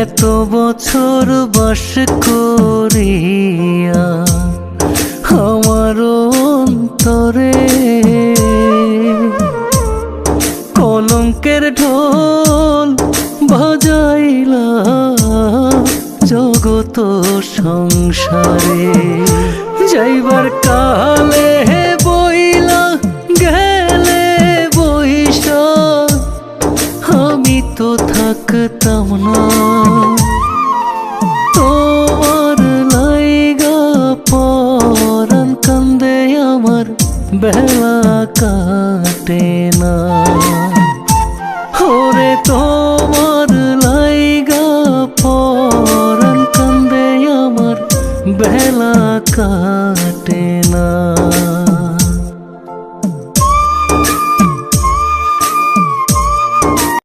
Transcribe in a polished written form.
এত বছর বাস করিয়া আমার অন্তরে কলঙ্কের ঢোল বাজাইলা জগত সংসারে। যাইবার কালে বইলা গেলে বইসা আমি তো থাকতাম না, তোমার লাইগা পরাণ কান্দে আমার বেলা কাটে না। ওরে তোমার লাইগা পরাণ কান্দে আমার বেলা কাটে না।